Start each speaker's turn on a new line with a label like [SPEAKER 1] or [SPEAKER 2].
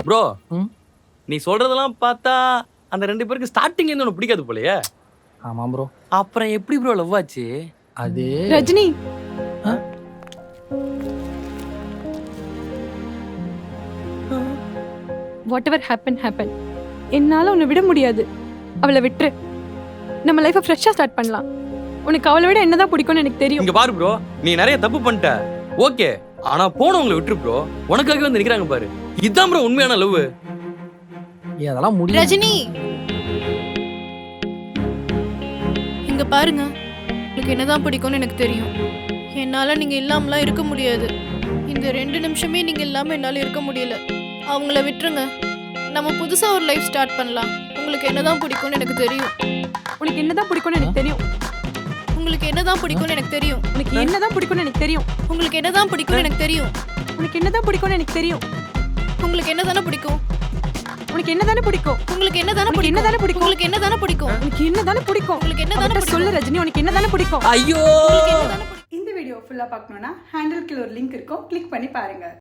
[SPEAKER 1] Bro நீ சொல்றதெல்லாம் பார்த்தா அந்த 2 பேருக்கு ஸ்டார்டிங் இருந்து உனக்கு பிடிக்காது போலயே.
[SPEAKER 2] ஆமா ப்ரோ.
[SPEAKER 1] அப்புறம் எப்படி ப்ரோ லவ் ஆச்சு?
[SPEAKER 2] அது
[SPEAKER 3] ரஜினி வாட் எவர் ஹேப்பன் என்னால உன்னை விட முடியாது. அவளை விட்டுரு, நம்ம லைஃபை ஃப்ரெஷ்ஷாக ஸ்டார்ட் பண்ணலாம். உனக்கு அவளை விட என்னதான் பிடிக்கும்னு எனக்கு தெரியும்.
[SPEAKER 1] இங்க பாரு ப்ரோ, நீ நிறைய தப்பு பண்ணிட்ட ஓகே, ஆனா போனவங்களை விட்டுரு ப்ரோ. உனக்காகவே வந்து நிக்கிறாங்க பாரு, இதான் ப்ரோ உண்மையான லவ்.
[SPEAKER 2] அதெல்லாம் முடியும்.
[SPEAKER 4] ரஜினி இங்க பாருங்க, உங்களுக்கு என்னதான் பிடிக்கும்னு எனக்கு தெரியும். என்னால நீங்க இல்லாமலாம் இருக்க முடியாது. இந்த 2 நிமிஷமே நீங்க இல்லாம என்னால இருக்க முடியல. அவங்கள விட்டுருங்க, நம்ம புதுசா ஒரு லைஃப் ஸ்டார்ட் பண்ணலாம். உங்களுக்கு என்னதான் பிடிக்கும்னு எனக்கு தெரியும்.
[SPEAKER 3] உனக்கு என்னதான் பிடிக்கும்னு எனக்கு தெரியும்.
[SPEAKER 4] உங்களுக்கு என்னதான் பிடிக்கும்னு எனக்கு தெரியும்.
[SPEAKER 3] உனக்கு என்னதான் பிடிக்கும்னு எனக்கு தெரியும்.
[SPEAKER 4] உங்களுக்கு என்னதான் பிடிக்கும்னு எனக்கு தெரியும்.
[SPEAKER 3] உனக்கு என்னதான் பிடிக்கும்னு எனக்கு தெரியும்.
[SPEAKER 4] உங்களுக்கு என்னதானே பிடிக்கும்.
[SPEAKER 3] உனக்கு என்னதானே பிடிக்கும்.
[SPEAKER 4] உங்களுக்கு என்னதானே
[SPEAKER 3] உனக்கு
[SPEAKER 4] பிடிக்கும்.
[SPEAKER 3] என்னதானே பிடிக்கும்.
[SPEAKER 4] உங்களுக்கு என்னதானே பிடிக்கும்.
[SPEAKER 3] உனக்கு என்னதானே பிடிக்கும்.
[SPEAKER 4] உங்களுக்கு என்னதானே
[SPEAKER 3] அவட்ட
[SPEAKER 4] பிடிக்கும்.
[SPEAKER 3] சொல்லு ரஜினி, உனக்கு என்னதானே பிடிக்கும்.
[SPEAKER 1] ஐயோ,
[SPEAKER 4] உங்களுக்கு என்னதானே பிடிக்கும்.
[SPEAKER 5] இந்த வீடியோ ஃபுல்லாக பார்க்கணுன்னா ஹேண்டில் கீழே ஒரு லிங்க் இருக்கும், கிளிக் பண்ணி பாருங்கள்.